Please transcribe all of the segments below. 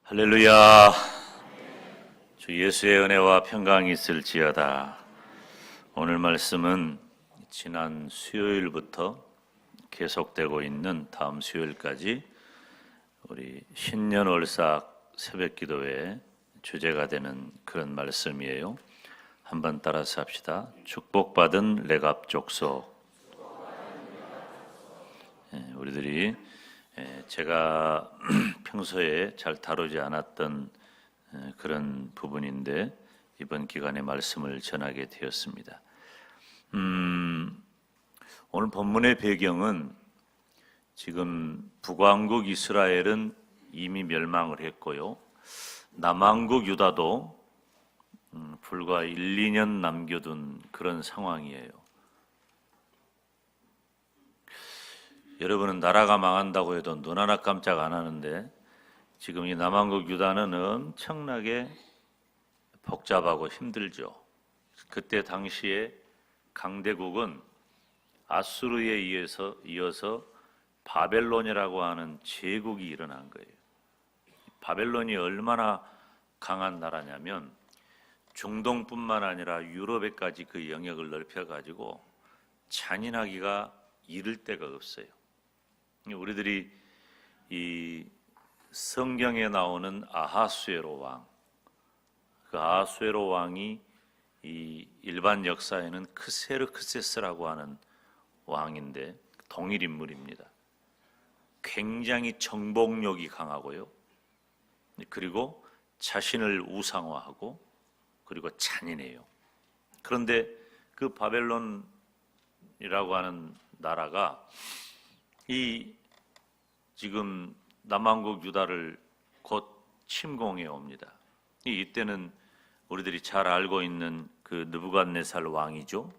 할렐루야. 주 예수의 은혜와 평강이 있을지어다. 오늘 말씀은 지난 수요일부터 계속되고 있는 다음 수요일까지 우리 신년 월삭 새벽 기도의 주제가 되는 그런 말씀이에요. 한번 따라서 합시다. 축복받은 레갑 족속. 우리들이 제가 평소에 잘 다루지 않았던 그런 부분인데 이번 기간에 말씀을 전하게 되었습니다. 오늘 본문의 배경은 지금 북왕국 이스라엘은 이미 멸망을 했고요. 남왕국 유다도 불과 1, 2년 남겨둔 그런 상황이에요. 여러분은 나라가 망한다고 해도 눈 하나 깜짝 안 하는데 지금 이 남왕국 유다는 엄청나게 복잡하고 힘들죠. 그때 당시에 강대국은 아수르에 이어서 바벨론이라고 하는 제국이 일어난 거예요. 바벨론이 얼마나 강한 나라냐면 중동뿐만 아니라 유럽에까지 그 영역을 넓혀가지고 잔인하기가 이를 데가 없어요. 우리들이 이 성경에 나오는 아하수에로 왕, 그 아하수에로 왕이 이 일반 역사에는 크세르크세스라고 하는 왕인데 동일 인물입니다. 굉장히 정복력이 강하고요. 그리고 자신을 우상화하고 그리고 잔인해요. 그런데 그 바벨론이라고 하는 나라가 이 지금 남왕국 유다를 곧 침공해 옵니다. 이때는 우리들이 잘 알고 있는 그 느부갓네살 왕이죠.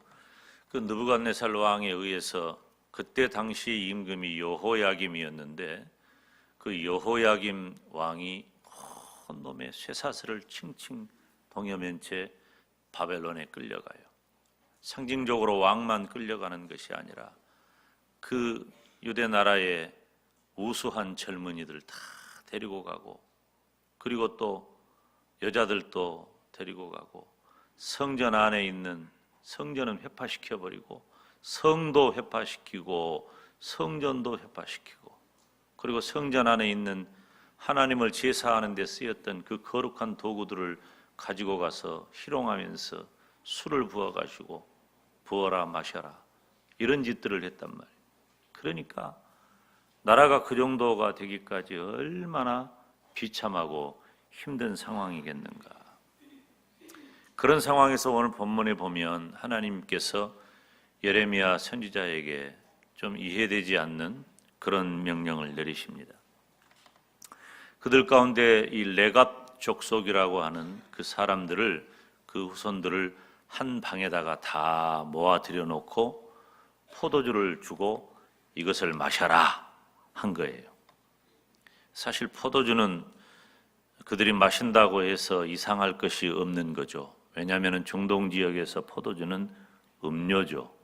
그 느부갓네살 왕에 의해서 그때 당시 임금이 여호야김이었는데 그 여호야김 왕이 놈의 쇠사슬을 칭칭 동여맨 채 바벨론에 끌려가요. 상징적으로 왕만 끌려가는 것이 아니라 그 유대 나라의 우수한 젊은이들 다 데리고 가고 그리고 또 여자들도 데리고 가고 성전 안에 있는 성전은 회파시켜버리고 성도 회파시키고 성전도 회파시키고 그리고 성전 안에 있는 하나님을 제사하는 데 쓰였던 그 거룩한 도구들을 가지고 가서 희롱하면서 술을 부어가지고 부어라 마셔라 이런 짓들을 했단 말이에요. 그러니까 나라가 그 정도가 되기까지 얼마나 비참하고 힘든 상황이겠는가. 그런 상황에서 오늘 본문에 보면 하나님께서 예레미야 선지자에게 좀 이해되지 않는 그런 명령을 내리십니다. 그들 가운데 이 레갑 족속이라고 하는 그 사람들을 그 후손들을 한 방에다가 다 모아 들여놓고 포도주를 주고 이것을 마셔라 한 거예요. 사실 포도주는 그들이 마신다고 해서 이상할 것이 없는 거죠. 왜냐하면 중동 지역에서 포도주는 음료죠.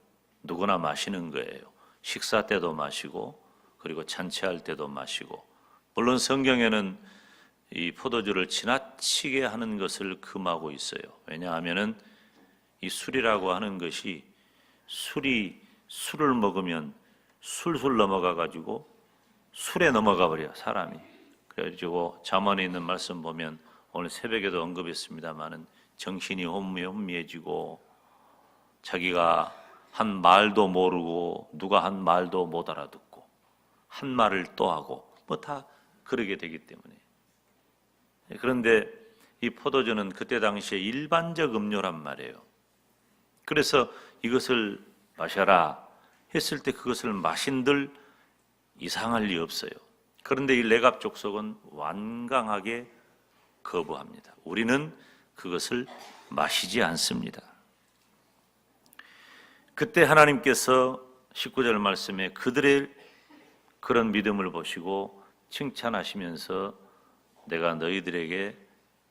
누구나 마시는 거예요. 식사 때도 마시고 그리고 잔치할 때도 마시고 물론 성경에는 이 포도주를 지나치게 하는 것을 금하고 있어요. 왜냐하면 이 술이라고 하는 것이 술을 먹으면 술술 넘어가 가지고 술에 넘어가 버려 사람이. 그래가지고 잠언에 있는 말씀 보면 오늘 새벽에도 언급했습니다마는 정신이 혼미해지고 자기가 한 말도 모르고 누가 한 말도 못 알아듣고 한 말을 또 하고 뭐 다 그러게 되기 때문에. 그런데 이 포도주는 그때 당시에 일반적 음료란 말이에요. 그래서 이것을 마셔라 했을 때 그것을 마신들 이상할 리 없어요. 그런데 이 레갑 족속은 완강하게 거부합니다. 우리는 그것을 마시지 않습니다. 그때 하나님께서 19절 말씀에 그들의 그런 믿음을 보시고 칭찬하시면서 내가 너희들에게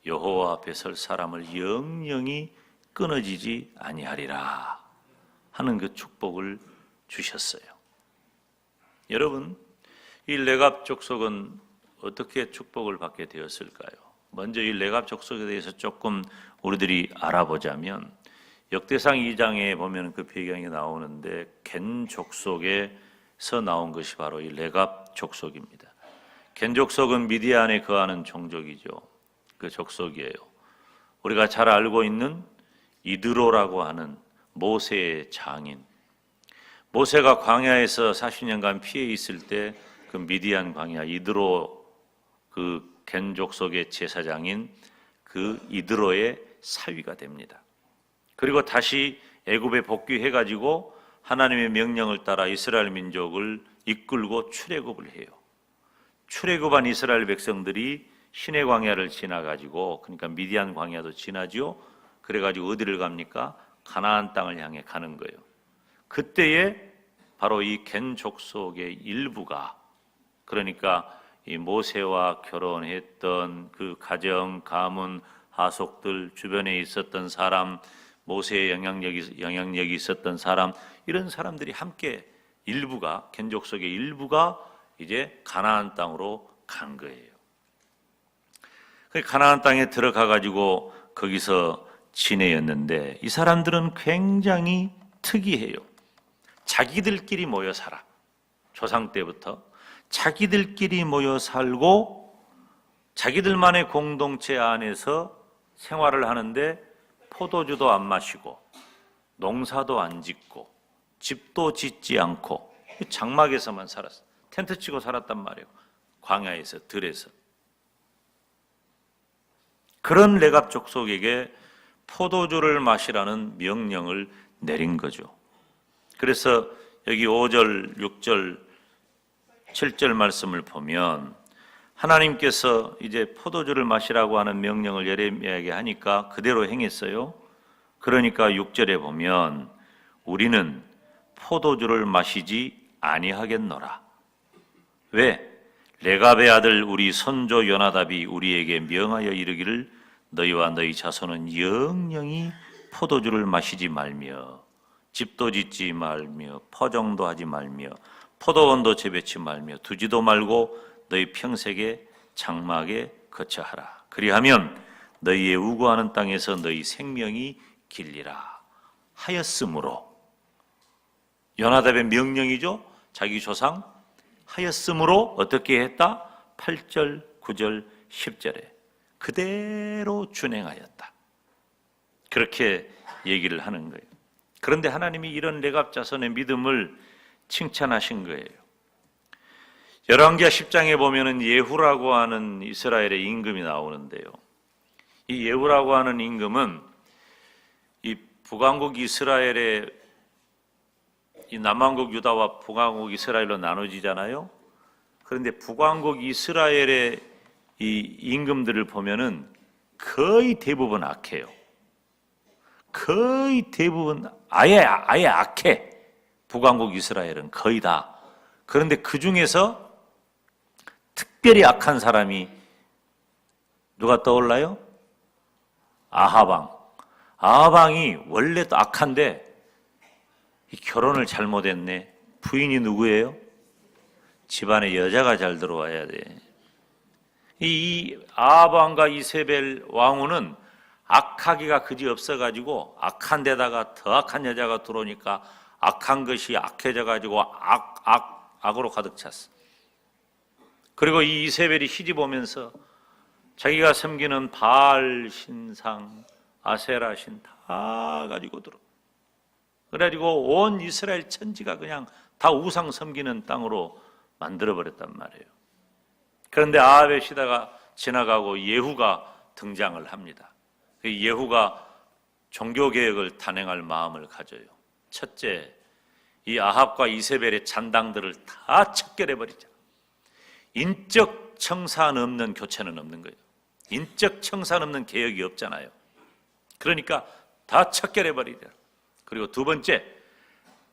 여호와 앞에 설 사람을 영영이 끊어지지 아니하리라 하는 그 축복을 주셨어요. 여러분, 이 레갑 족속은 어떻게 축복을 받게 되었을까요? 먼저 이 레갑 족속에 대해서 조금 우리들이 알아보자면 역대상 2장에 보면 그 배경이 나오는데 겐 족속에서 나온 것이 바로 이 레갑 족속입니다. 겐 족속은 미디안에 거하는 종족이죠. 그 족속이에요. 우리가 잘 알고 있는 이드로라고 하는 모세의 장인. 모세가 광야에서 40년간 피해 있을 때 그 미디안 광야 이드로 그 겐 족속의 제사장인 그 이드로의 사위가 됩니다. 그리고 다시 애굽에 복귀해 가지고 하나님의 명령을 따라 이스라엘 민족을 이끌고 출애굽을 해요. 출애굽한 이스라엘 백성들이 시내 광야를 지나 가지고 그러니까 미디안 광야도 지나죠. 그래 가지고 어디를 갑니까? 가나안 땅을 향해 가는 거예요. 그때에 바로 이 겐 족속의 일부가 그러니까 이 모세와 결혼했던 그 가정, 가문, 하속들 주변에 있었던 사람, 모세의 영향력이 있었던 사람 이런 사람들이 함께 일부가 겐 족속의 일부가 이제 가나안 땅으로 간 거예요. 가나안 땅에 들어가 가지고 거기서 지내었는데 이 사람들은 굉장히 특이해요. 자기들끼리 모여 살아. 조상 때부터 자기들끼리 모여 살고 자기들만의 공동체 안에서 생활을 하는데 포도주도 안 마시고 농사도 안 짓고 집도 짓지 않고 장막에서만 살았어. 텐트 치고 살았단 말이에요. 광야에서 들에서. 그런 레갑 족속에게 포도주를 마시라는 명령을 내린 거죠. 그래서 여기 5절, 6절, 7절 말씀을 보면 하나님께서 이제 포도주를 마시라고 하는 명령을 예레미야에게 하니까 그대로 행했어요. 그러니까 6절에 보면 우리는 포도주를 마시지 아니하겠노라. 왜? 레갑의 아들 우리 선조 요나답이 우리에게 명하여 이르기를 너희와 너희 자손은 영영이 포도주를 마시지 말며 집도 짓지 말며 포종도 하지 말며 포도원도 재배치 말며 두지도 말고 너희 평생에 장막에 거처하라. 그리하면 너희의 우고하는 땅에서 너희 생명이 길리라 하였으므로 요나답의 명령이죠. 자기 조상 하였으므로 어떻게 했다? 8절, 9절, 10절에 그대로 준행하였다. 그렇게 얘기를 하는 거예요. 그런데 하나님이 이런 레갑 자손의 믿음을 칭찬하신 거예요. 열왕기하 10장에 보면은 예후라고 하는 이스라엘의 임금이 나오는데요. 이 예후라고 하는 임금은 이 북왕국 이스라엘의 이 남왕국 유다와 북왕국 이스라엘로 나눠지잖아요. 그런데 북왕국 이스라엘의 이 임금들을 보면은 거의 대부분 악해요. 거의 대부분 아예 악해. 북왕국 이스라엘은 거의 다. 그런데 그 중에서 특별히 악한 사람이 누가 떠올라요? 아하방. 아하방이 원래도 악한데 결혼을 잘못했네. 부인이 누구예요? 집안에 여자가 잘 들어와야 돼. 이 아하방과 이세벨 왕후는 악하기가 그지 없어가지고 악한 데다가 더 악한 여자가 들어오니까 악한 것이 악해져가지고 악으로 가득 찼어. 그리고 이 이세벨이 시집 오면서 자기가 섬기는 바알 신상, 아세라 신 다 가지고 들어. 그래가지고 온 이스라엘 천지가 그냥 다 우상 섬기는 땅으로 만들어버렸단 말이에요. 그런데 아합의 시대가 지나가고 예후가 등장을 합니다. 예후가 종교개혁을 단행할 마음을 가져요. 첫째, 이 아합과 이세벨의 잔당들을 다 척결해버리자. 인적 청산 없는 교체는 없는 거예요. 인적 청산 없는 개혁이 없잖아요. 그러니까 다 척결해버리자. 그리고 두 번째,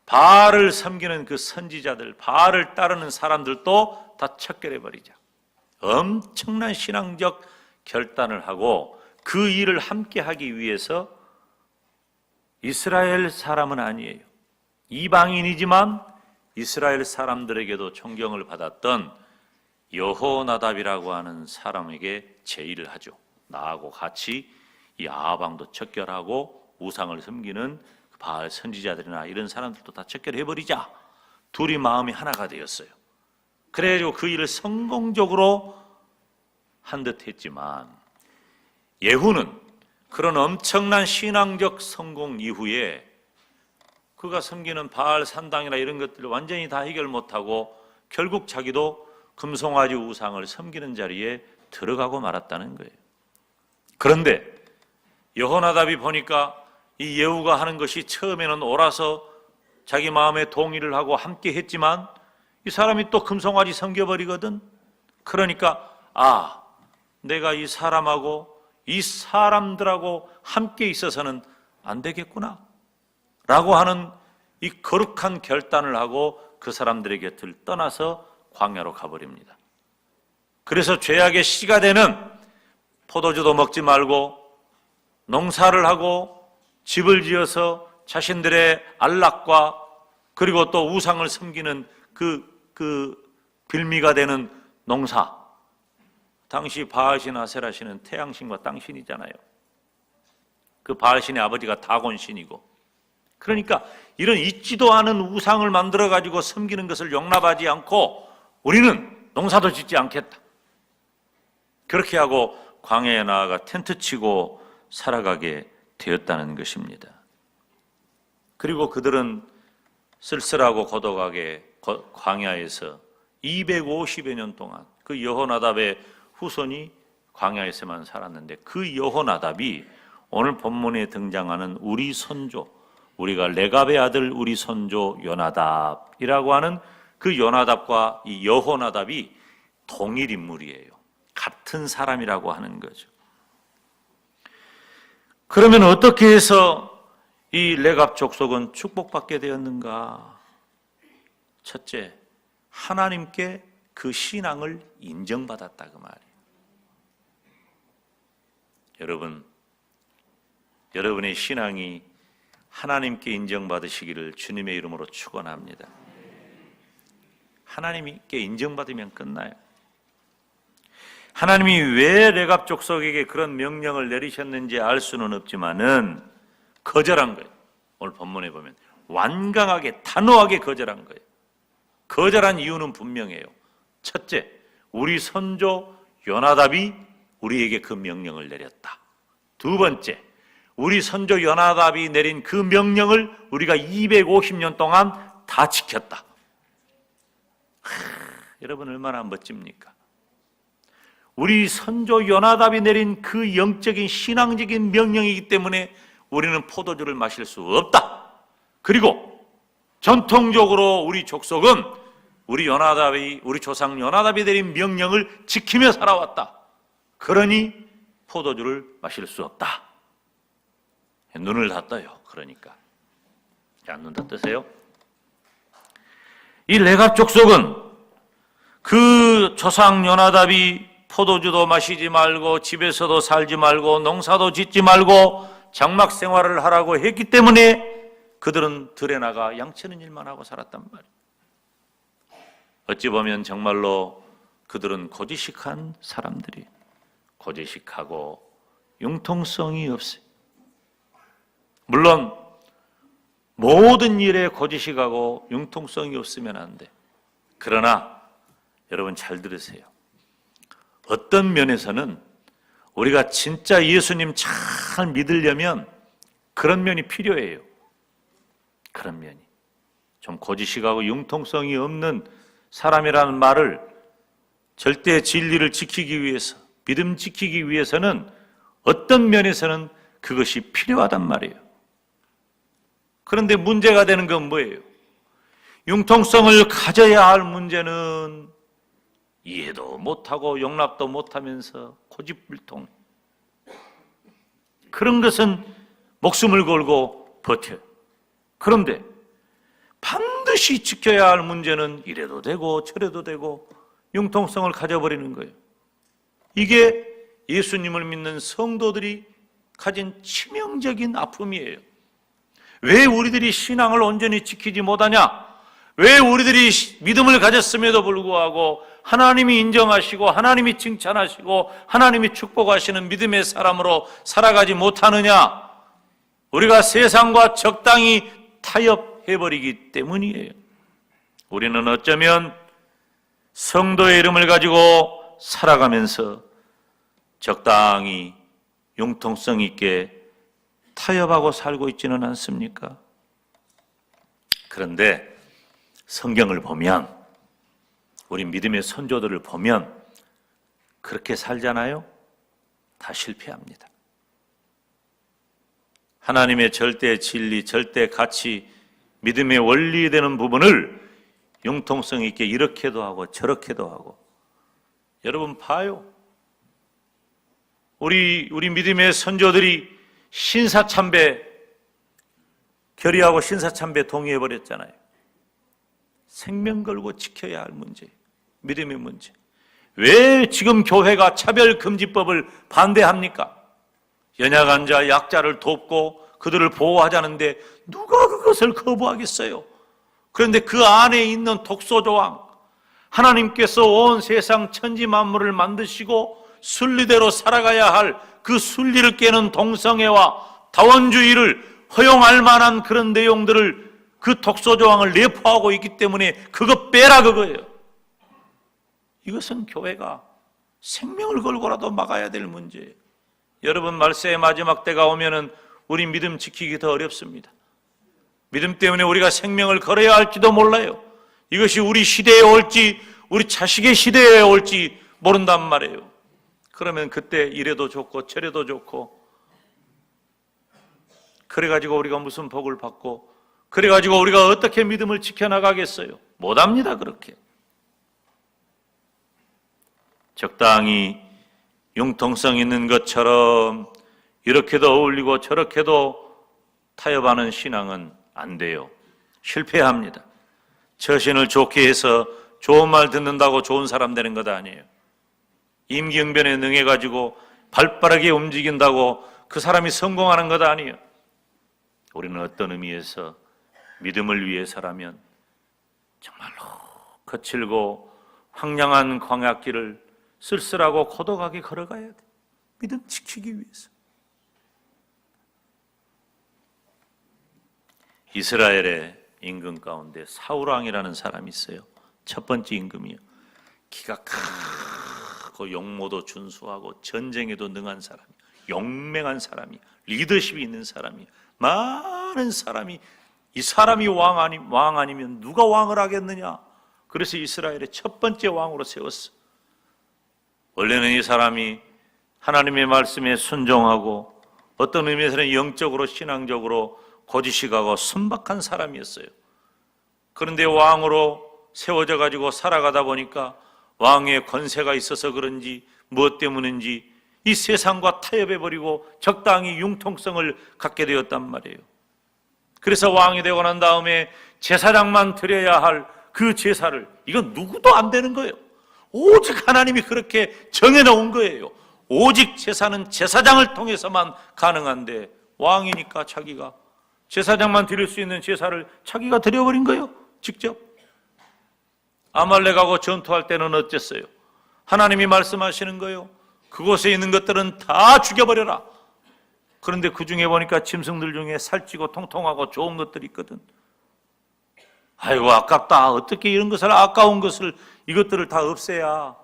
바알을 섬기는 그 선지자들, 바알을 따르는 사람들도 다 척결해버리자. 엄청난 신앙적 결단을 하고 그 일을 함께 하기 위해서 이스라엘 사람은 아니에요. 이방인이지만 이스라엘 사람들에게도 존경을 받았던 여호나답이라고 하는 사람에게 제의를 하죠. 나하고 같이 이 아방도 척결하고 우상을 섬기는 바알 선지자들이나 이런 사람들도 다 척결해버리자. 둘이 마음이 하나가 되었어요. 그래가지고 그 일을 성공적으로 한 듯 했지만, 예후는 그런 엄청난 신앙적 성공 이후에 그가 섬기는 바알 산당이나 이런 것들을 완전히 다 해결 못하고 결국 자기도 금송아지 우상을 섬기는 자리에 들어가고 말았다는 거예요. 그런데 여호나답이 보니까 이 예후가 하는 것이 처음에는 옳아서 자기 마음에 동의를 하고 함께 했지만 이 사람이 또 금송아지 섬겨버리거든. 그러니까 내가 이 사람하고 이 사람들하고 함께 있어서는 안 되겠구나 라고 하는 이 거룩한 결단을 하고 그 사람들의 곁을 떠나서 광야로 가버립니다. 그래서 죄악의 씨가 되는 포도주도 먹지 말고 농사를 하고 집을 지어서 자신들의 안락과 그리고 또 우상을 섬기는 그 빌미가 되는 농사, 당시 바알신 아세라신은 태양신과 땅신이잖아요. 그 바알신의 아버지가 다곤신이고, 그러니까 이런 있지도 않은 우상을 만들어 가지고 섬기는 것을 용납하지 않고 우리는 농사도 짓지 않겠다. 그렇게 하고 광야에 나아가 텐트 치고 살아가게 되었다는 것입니다. 그리고 그들은 쓸쓸하고 고독하게 광야에서 250여 년 동안 그 여호나답의 후손이 광야에서만 살았는데, 그 여호나답이 오늘 본문에 등장하는 우리 선조, 우리가 레갑의 아들 우리 선조 요나답이라고 하는 그 요나답과 이 여호나답이 동일 인물이에요. 같은 사람이라고 하는 거죠. 그러면 어떻게 해서 이 레갑 족속은 축복받게 되었는가? 첫째, 하나님께 그 신앙을 인정받았다 그 말이에요. 여러분의 신앙이 하나님께 인정받으시기를 주님의 이름으로 축원합니다. 하나님께 인정받으면 끝나요. 하나님이 왜 레갑 족속에게 그런 명령을 내리셨는지 알 수는 없지만은 거절한 거예요. 오늘 본문에 보면 완강하게 단호하게 거절한 거예요. 거절한 이유는 분명해요. 첫째, 우리 선조 요나답이 우리에게 그 명령을 내렸다. 두 번째, 우리 선조 요나답이 내린 그 명령을 우리가 250년 동안 다 지켰다. 여러분 얼마나 멋집니까? 우리 선조 요나답이 내린 그 영적인 신앙적인 명령이기 때문에 우리는 포도주를 마실 수 없다. 그리고 전통적으로 우리 족속은 우리 조상 요나답이 내린 명령을 지키며 살아왔다. 그러니 포도주를 마실 수 없다. 눈을 다 떠요. 그러니까 자, 눈 다 뜨세요. 이 레갑 족속은 그 조상 요나답이 포도주도 마시지 말고 집에서도 살지 말고 농사도 짓지 말고 장막 생활을 하라고 했기 때문에 그들은 들에 나가 양치는 일만 하고 살았단 말이에요. 어찌 보면 정말로 그들은 고지식한 사람들이, 고지식하고 융통성이 없어요. 물론 모든 일에 고지식하고 융통성이 없으면 안 돼. 그러나 여러분 잘 들으세요. 어떤 면에서는 우리가 진짜 예수님 잘 믿으려면 그런 면이 필요해요. 그런 면이. 좀 고지식하고 융통성이 없는 사람이라는 말을 절대 진리를 지키기 위해서, 믿음 지키기 위해서는 어떤 면에서는 그것이 필요하단 말이에요. 그런데 문제가 되는 건 뭐예요? 융통성을 가져야 할 문제는 이해도 못하고 용납도 못하면서 고집불통. 그런 것은 목숨을 걸고 버텨요. 그런데 반드시 지켜야 할 문제는 이래도 되고 저래도 되고 융통성을 가져버리는 거예요. 이게 예수님을 믿는 성도들이 가진 치명적인 아픔이에요. 왜 우리들이 신앙을 온전히 지키지 못하냐? 왜 우리들이 믿음을 가졌음에도 불구하고 하나님이 인정하시고 하나님이 칭찬하시고 하나님이 축복하시는 믿음의 사람으로 살아가지 못하느냐? 우리가 세상과 적당히 타협해버리기 때문이에요. 우리는 어쩌면 성도의 이름을 가지고 살아가면서 적당히 융통성 있게 타협하고 살고 있지는 않습니까? 그런데 성경을 보면, 우리 믿음의 선조들을 보면 그렇게 살잖아요? 다 실패합니다. 하나님의 절대 진리, 절대 가치, 믿음의 원리 되는 부분을 융통성 있게 이렇게도 하고 저렇게도 하고. 여러분 봐요. 우리 믿음의 선조들이 신사참배 결의하고 신사참배 동의해버렸잖아요. 생명 걸고 지켜야 할 문제, 믿음의 문제. 왜 지금 교회가 차별금지법을 반대합니까? 연약한 약자를 돕고 그들을 보호하자는데 누가 그것을 거부하겠어요? 그런데 그 안에 있는 독소조항, 하나님께서 온 세상 천지 만물을 만드시고 순리대로 살아가야 할 그 순리를 깨는 동성애와 다원주의를 허용할 만한 그런 내용들을, 그 독소조항을 내포하고 있기 때문에 그거 빼라 그거예요. 이것은 교회가 생명을 걸고라도 막아야 될 문제예요. 여러분, 말세의 마지막 때가 오면은 우리 믿음 지키기 더 어렵습니다. 믿음 때문에 우리가 생명을 걸어야 할지도 몰라요. 이것이 우리 시대에 올지 우리 자식의 시대에 올지 모른단 말이에요. 그러면 그때 이래도 좋고 저래도 좋고, 그래가지고 우리가 무슨 복을 받고, 그래가지고 우리가 어떻게 믿음을 지켜나가겠어요? 못합니다. 그렇게 적당히 융통성 있는 것처럼 이렇게도 어울리고 저렇게도 타협하는 신앙은 안 돼요. 실패합니다. 처신을 좋게 해서 좋은 말 듣는다고 좋은 사람 되는 것 아니에요. 임기응변에 능해가지고 발빠르게 움직인다고 그 사람이 성공하는 것 아니에요. 우리는 어떤 의미에서 믿음을 위해서라면 정말로 거칠고 황량한 광야길을 쓸쓸하고 고독하게 걸어가야 돼. 믿음 지키기 위해서. 이스라엘의 임금 가운데 사울왕이라는 사람이 있어요. 첫 번째 임금이요. 키가 크고 용모도 준수하고 전쟁에도 능한 사람이, 용맹한 사람이, 리더십이 있는 사람이, 많은 사람이, 이 사람이 왕 아니면 누가 왕을 하겠느냐? 그래서 이스라엘의 첫 번째 왕으로 세웠어. 원래는 이 사람이 하나님의 말씀에 순종하고 어떤 의미에서는 영적으로 신앙적으로 고지식하고 순박한 사람이었어요. 그런데 왕으로 세워져 가지고 살아가다 보니까 왕의 권세가 있어서 그런지 무엇 때문인지 이 세상과 타협해버리고 적당히 융통성을 갖게 되었단 말이에요. 그래서 왕이 되고 난 다음에 제사장만 드려야 할 그 제사를, 이건 누구도 안 되는 거예요. 오직 하나님이 그렇게 정해놓은 거예요. 오직 제사는 제사장을 통해서만 가능한데 왕이니까 자기가 제사장만 드릴 수 있는 제사를 자기가 드려버린 거예요. 직접. 아말렉하고 전투할 때는 어땠어요? 하나님이 말씀하시는 거예요. 그곳에 있는 것들은 다 죽여버려라. 그런데 그 중에 보니까 짐승들 중에 살찌고 통통하고 좋은 것들이 있거든. 아이고 아깝다. 어떻게 이런 것을, 아까운 것을, 이것들을 다 없애야.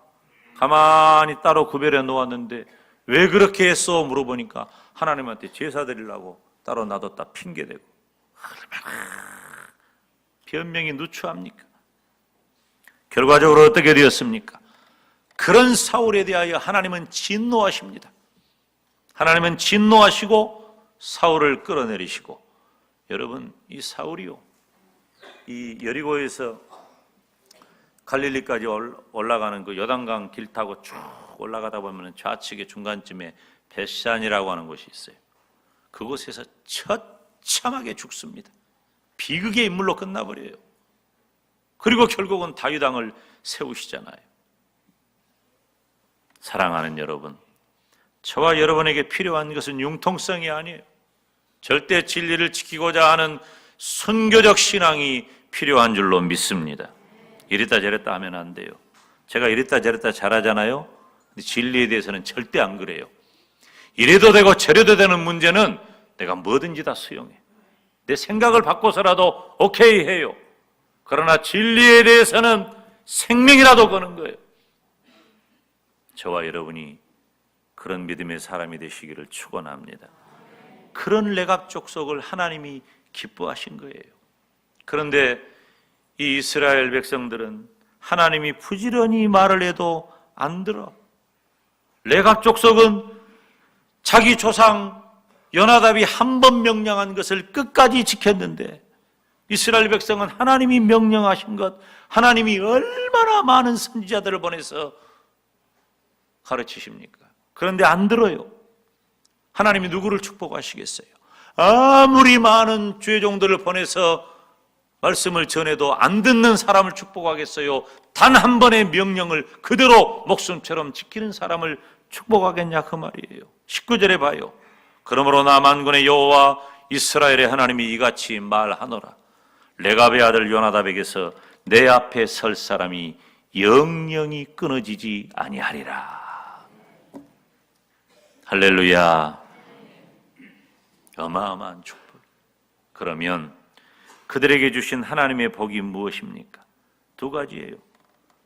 가만히 따로 구별해 놓았는데 왜 그렇게 했어? 물어보니까 하나님한테 제사 드리려고 따로 놔뒀다 핑계대고. 얼마나 변명이 누추합니까? 결과적으로 어떻게 되었습니까? 그런 사울에 대하여 하나님은 진노하십니다. 하나님은 진노하시고 사울을 끌어내리시고, 여러분 이 사울이요, 이 여리고에서 갈릴리까지 올라가는 그 요단강 길 타고 쭉 올라가다 보면 좌측에 중간쯤에 벳산이라고 하는 곳이 있어요. 그곳에서 처참하게 죽습니다. 비극의 인물로 끝나버려요. 그리고 결국은 다윗왕을 세우시잖아요. 사랑하는 여러분, 저와 여러분에게 필요한 것은 융통성이 아니에요. 절대 진리를 지키고자 하는 순교적 신앙이 필요한 줄로 믿습니다. 이랬다 저랬다 하면 안 돼요. 제가 이랬다 저랬다 잘하잖아요. 근데 진리에 대해서는 절대 안 그래요. 이래도 되고 저래도 되는 문제는 내가 뭐든지 다 수용해. 내 생각을 바꿔서라도 오케이 해요. 그러나 진리에 대해서는 생명이라도 거는 거예요. 저와 여러분이 그런 믿음의 사람이 되시기를 축원합니다. 그런 레갑 족속을 하나님이 기뻐하신 거예요. 그런데 이 이스라엘 백성들은 하나님이 부지런히 말을 해도 안 들어. 레갑 족속은 자기 조상 요나답이 한 번 명령한 것을 끝까지 지켰는데 이스라엘 백성은 하나님이 명령하신 것, 하나님이 얼마나 많은 선지자들을 보내서 가르치십니까? 그런데 안 들어요. 하나님이 누구를 축복하시겠어요? 아무리 많은 죄종들을 보내서 말씀을 전해도 안 듣는 사람을 축복하겠어요? 단 한 번의 명령을 그대로 목숨처럼 지키는 사람을 축복하겠냐 그 말이에요. 19절에 봐요. 그러므로 나 만군의 여호와 이스라엘의 하나님이 이같이 말하노라. 레갑의 아들 요나답에게서 내 앞에 설 사람이 영영이 끊어지지 아니하리라. 할렐루야. 어마어마한 축복. 그러면 그들에게 주신 하나님의 복이 무엇입니까? 두 가지예요.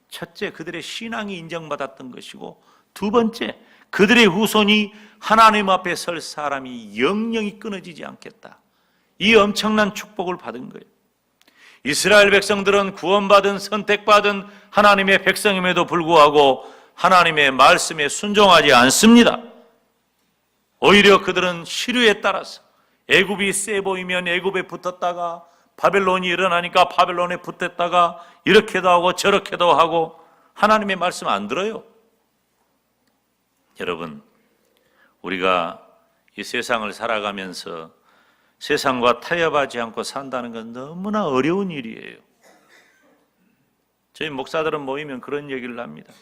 첫째, 그들의 신앙이 인정받았던 것이고, 두 번째, 그들의 후손이 하나님 앞에 설 사람이 영영이 끊어지지 않겠다. 이 엄청난 축복을 받은 거예요. 이스라엘 백성들은 구원받은 선택받은 하나님의 백성임에도 불구하고 하나님의 말씀에 순종하지 않습니다. 오히려 그들은 시류에 따라서 애굽이 세 보이면 애굽에 붙었다가 바벨론이 일어나니까 바벨론에 붙었다가 이렇게도 하고 저렇게도 하고 하나님의 말씀 안 들어요. 여러분, 우리가 이 세상을 살아가면서 세상과 타협하지 않고 산다는 건 너무나 어려운 일이에요. 저희 목사들은 모이면 그런 얘기를 합니다.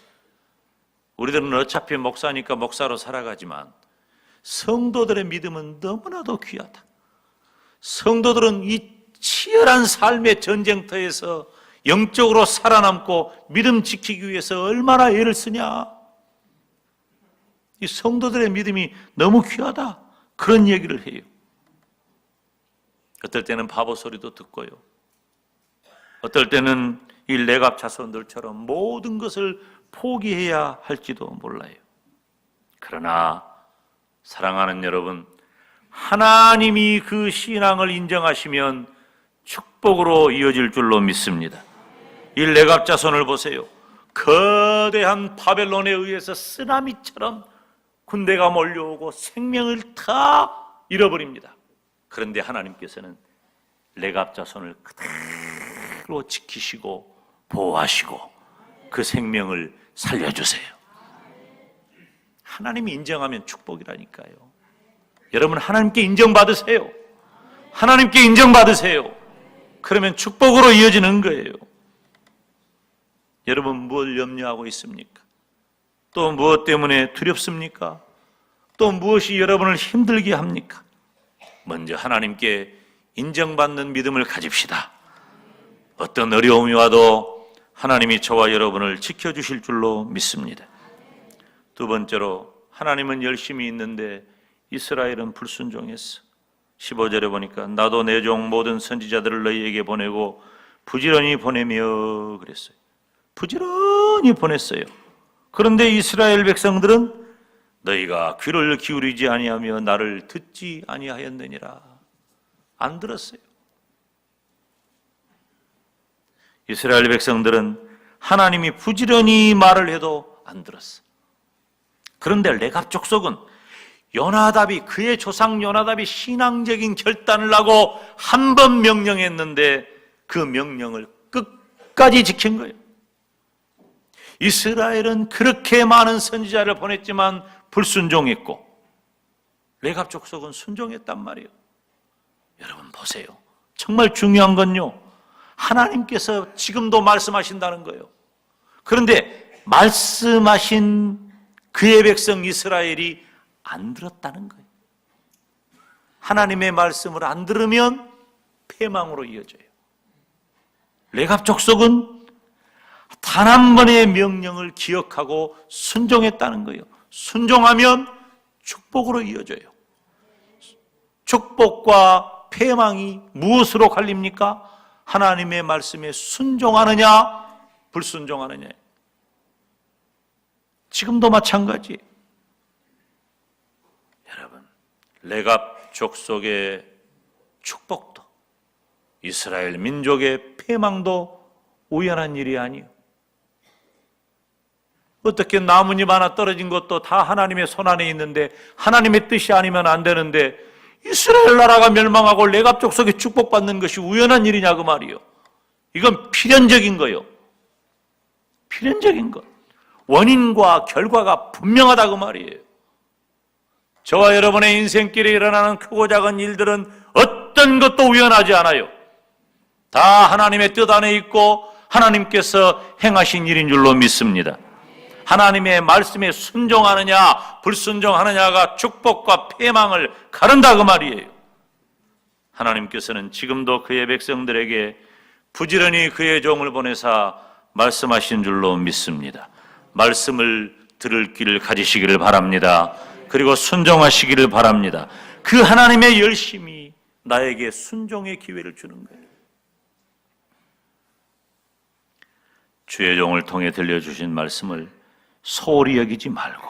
우리들은 어차피 목사니까 목사로 살아가지만 성도들의 믿음은 너무나도 귀하다. 성도들은 이 치열한 삶의 전쟁터에서 영적으로 살아남고 믿음 지키기 위해서 얼마나 애를 쓰냐. 이 성도들의 믿음이 너무 귀하다. 그런 얘기를 해요. 어떨 때는 바보 소리도 듣고요. 어떨 때는 이 레갑 자손들처럼 모든 것을 포기해야 할지도 몰라요. 그러나 사랑하는 여러분, 하나님이 그 신앙을 인정하시면 축복으로 이어질 줄로 믿습니다. 이 레갑 자손을 보세요. 거대한 바벨론에 의해서 쓰나미처럼 군대가 몰려오고 생명을 다 잃어버립니다. 그런데 하나님께서는 레갑 자손을 그대로 지키시고 보호하시고 그 생명을 살려주세요. 하나님이 인정하면 축복이라니까요. 여러분, 하나님께 인정받으세요. 하나님께 인정받으세요. 그러면 축복으로 이어지는 거예요. 여러분, 무엇을 염려하고 있습니까? 또 무엇 때문에 두렵습니까? 또 무엇이 여러분을 힘들게 합니까? 먼저 하나님께 인정받는 믿음을 가집시다. 어떤 어려움이 와도 하나님이 저와 여러분을 지켜주실 줄로 믿습니다. 두 번째로, 하나님은 열심히 있는데 이스라엘은 불순종했어. 15절에 보니까 나도 내 종 모든 선지자들을 너희에게 보내고 부지런히 보내며 그랬어요. 부지런히 보냈어요. 그런데 이스라엘 백성들은 너희가 귀를 기울이지 아니하며 나를 듣지 아니하였느니라. 안 들었어요. 이스라엘 백성들은 하나님이 부지런히 말을 해도 안 들었어. 그런데 레갑 족속은 요나답이, 그의 조상 요나답이 신앙적인 결단을 하고 한 번 명령했는데 그 명령을 끝까지 지킨 거예요. 이스라엘은 그렇게 많은 선지자를 보냈지만 불순종했고 레갑 족속은 순종했단 말이에요. 여러분 보세요. 정말 중요한 건요, 하나님께서 지금도 말씀하신다는 거예요. 그런데 말씀하신 그의 백성 이스라엘이 안 들었다는 거예요. 하나님의 말씀을 안 들으면 패망으로 이어져요. 레갑 족속은 단 한 번의 명령을 기억하고 순종했다는 거예요. 순종하면 축복으로 이어져요. 축복과 패망이 무엇으로 갈립니까? 하나님의 말씀에 순종하느냐, 불순종하느냐. 지금도 마찬가지예요. 여러분, 레갑 족속의 축복도, 이스라엘 민족의 패망도 우연한 일이 아니에요. 어떻게 나뭇잎 하나 떨어진 것도 다 하나님의 손 안에 있는데 하나님의 뜻이 아니면 안 되는데 이스라엘 나라가 멸망하고 레갑 족속에 축복받는 것이 우연한 일이냐 그 말이요. 이건 필연적인 거요. 필연적인 것. 원인과 결과가 분명하다 그 말이에요. 저와 여러분의 인생길에 일어나는 크고 작은 일들은 어떤 것도 우연하지 않아요. 다 하나님의 뜻 안에 있고 하나님께서 행하신 일인 줄로 믿습니다. 하나님의 말씀에 순종하느냐 불순종하느냐가 축복과 패망을 가른다 그 말이에요. 하나님께서는 지금도 그의 백성들에게 부지런히 그의 종을 보내사 말씀하신 줄로 믿습니다. 말씀을 들을 길을 가지시기를 바랍니다. 그리고 순종하시기를 바랍니다. 그 하나님의 열심이 나에게 순종의 기회를 주는 거예요. 주의 종을 통해 들려주신 말씀을 소홀히 여기지 말고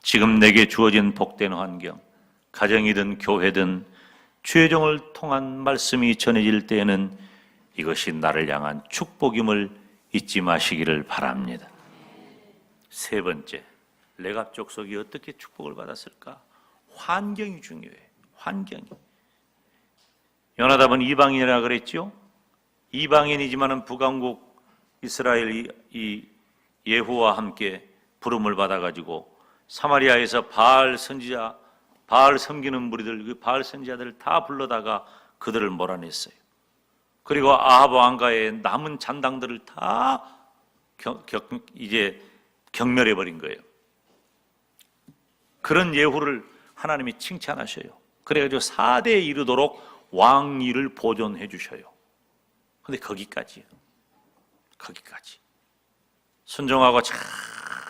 지금 내게 주어진 복된 환경, 가정이든 교회든 주의 종을 통한 말씀이 전해질 때에는 이것이 나를 향한 축복임을 잊지 마시기를 바랍니다. 세 번째, 레갑 족속이 어떻게 축복을 받았을까? 환경이 중요해요. 환경이. 요나답은 이방인이라 그랬죠? 이방인이지만은 북왕국 이스라엘 이 예후와 함께 부름을 받아가지고 사마리아에서 바알 선지자, 바알 섬기는 무리들, 그 바알 선지자들을 다 불러다가 그들을 몰아냈어요. 그리고 아합 왕가의 남은 잔당들을 다 이제 경멸해 버린 거예요. 그런 예후를 하나님이 칭찬하셔요. 그래가지고 4대에 이르도록 왕위를 보존해 주셔요. 근데 거기까지요. 거기까지. 순종하고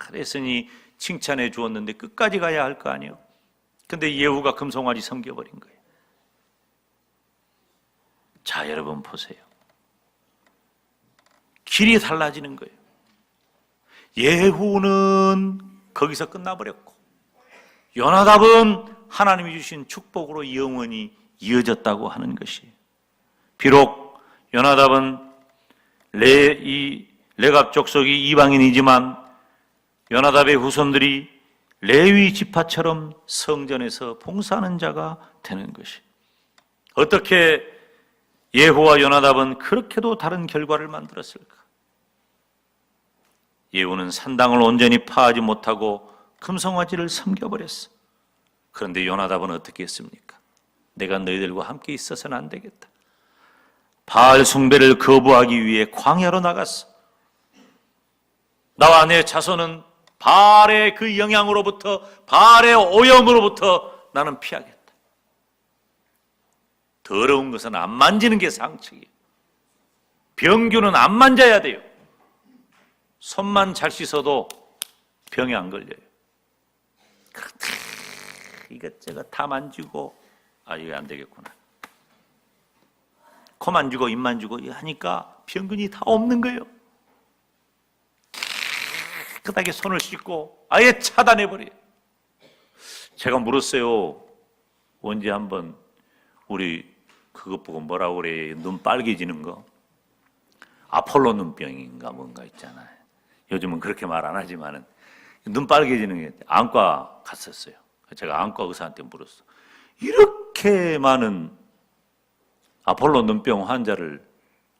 잘했으니 칭찬해 주었는데 끝까지 가야 할 거 아니에요. 근데 예후가 금송아지 섬겨버린 거예요. 자, 여러분 보세요. 길이 달라지는 거예요. 예후는 거기서 끝나버렸고 요나답은 하나님이 주신 축복으로 영원히 이어졌다고 하는 것이에요. 비록 요나답은 레갑 족속이 이방인이지만 요나답의 후손들이 레위 지파처럼 성전에서 봉사하는 자가 되는 것이. 어떻게 예후와 요나답은 그렇게도 다른 결과를 만들었을까? 예후는 산당을 온전히 파하지 못하고 금송아지를 섬겨버렸어. 그런데 요나답은 어떻게 했습니까? 내가 너희들과 함께 있어서는 안 되겠다. 바알 숭배를 거부하기 위해 광야로 나갔어. 나와 내 자손은 바알의 그 영향으로부터, 바알의 오염으로부터 나는 피하겠다. 더러운 것은 안 만지는 게 상책이에요. 병균은 안 만져야 돼요. 손만 잘 씻어도 병이 안 걸려요. 이것저것 다 만지고, 이거 안 되겠구나. 코 만지고 입 만지고 하니까 병균이 다 없는 거예요. 깨끗하게 손을 씻고 아예 차단해버려요. 제가 물었어요. 언제 한번 우리 그것 보고 뭐라고 그래? 눈 빨개지는 거. 아폴로 눈병인가 뭔가 있잖아요. 요즘은 그렇게 말 안 하지만은 눈 빨개지는 게 안과 갔었어요. 제가 안과 의사한테 물었어. 이렇게 많은 아폴로 눈병 환자를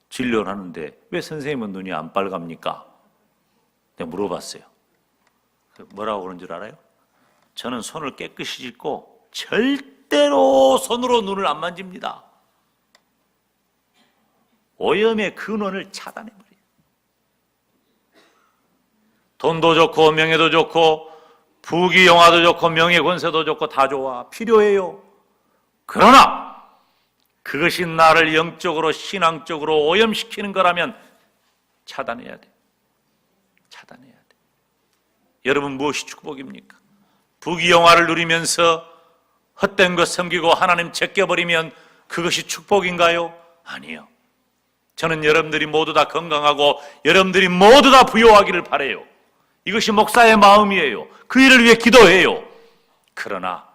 진료를 하는데 왜 선생님은 눈이 안 빨갑니까? 내가 물어봤어요. 뭐라고 그런 줄 알아요? 저는 손을 깨끗이 씻고 절대로 손으로 눈을 안 만집니다. 오염의 근원을 차단해버려요. 돈도 좋고 명예도 좋고 부귀 영화도 좋고 명예 권세도 좋고 다 좋아. 필요해요. 그러나 그것이 나를 영적으로 신앙적으로 오염시키는 거라면 차단해야 돼. 차단해야 돼. 여러분, 무엇이 축복입니까? 부귀영화를 누리면서 헛된 것 섬기고 하나님 제껴버리면 그것이 축복인가요? 아니요. 저는 여러분들이 모두 다 건강하고 여러분들이 모두 다 부유하기를 바라요. 이것이 목사의 마음이에요. 그 일을 위해 기도해요. 그러나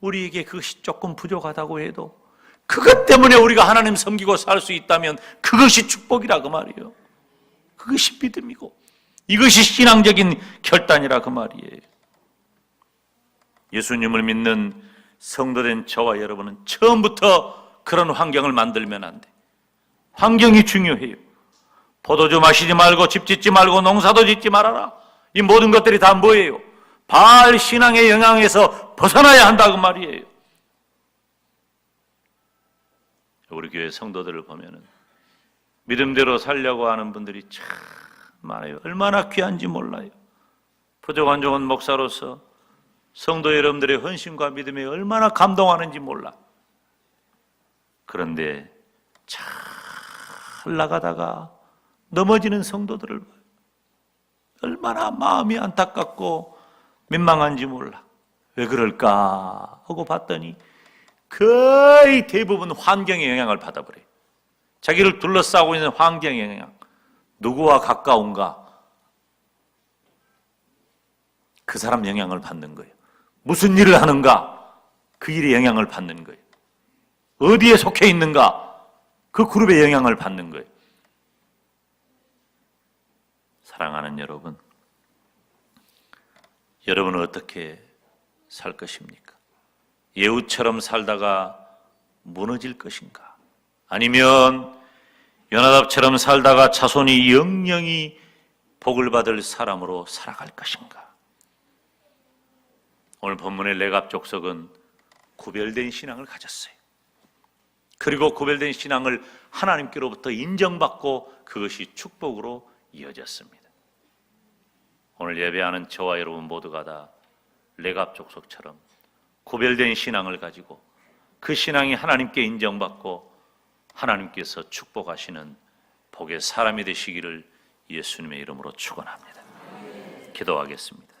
우리에게 그것이 조금 부족하다고 해도 그것 때문에 우리가 하나님 섬기고 살 수 있다면 그것이 축복이라 그 말이에요. 그것이 믿음이고 이것이 신앙적인 결단이라 그 말이에요. 예수님을 믿는 성도된 저와 여러분은 처음부터 그런 환경을 만들면 안 돼. 환경이 중요해요. 포도주 마시지 말고 집 짓지 말고 농사도 짓지 말아라. 이 모든 것들이 다 뭐예요? 바알 신앙의 영향에서 벗어나야 한다고 말이에요. 우리 교회 성도들을 보면은 믿음대로 살려고 하는 분들이 참 많아요. 얼마나 귀한지 몰라요. 부족한 좋은 목사로서 성도 여러분들의 헌신과 믿음에 얼마나 감동하는지 몰라. 그런데 잘 나가다가 넘어지는 성도들을 봐요. 얼마나 마음이 안타깝고 민망한지 몰라. 왜 그럴까 하고 봤더니 거의 대부분 환경의 영향을 받아버려요. 자기를 둘러싸고 있는 환경의 영향. 누구와 가까운가? 그 사람 영향을 받는 거예요. 무슨 일을 하는가? 그 일에 영향을 받는 거예요. 어디에 속해 있는가? 그 그룹에 영향을 받는 거예요. 사랑하는 여러분, 여러분은 어떻게 살 것입니까? 예후처럼 살다가 무너질 것인가? 아니면 요나답처럼 살다가 자손이 영영이 복을 받을 사람으로 살아갈 것인가? 오늘 본문의 레갑 족속은 구별된 신앙을 가졌어요. 그리고 구별된 신앙을 하나님께로부터 인정받고 그것이 축복으로 이어졌습니다. 오늘 예배하는 저와 여러분 모두가 다 레갑 족속처럼 구별된 신앙을 가지고 그 신앙이 하나님께 인정받고 하나님께서 축복하시는 복의 사람이 되시기를 예수님의 이름으로 축원합니다. 기도하겠습니다.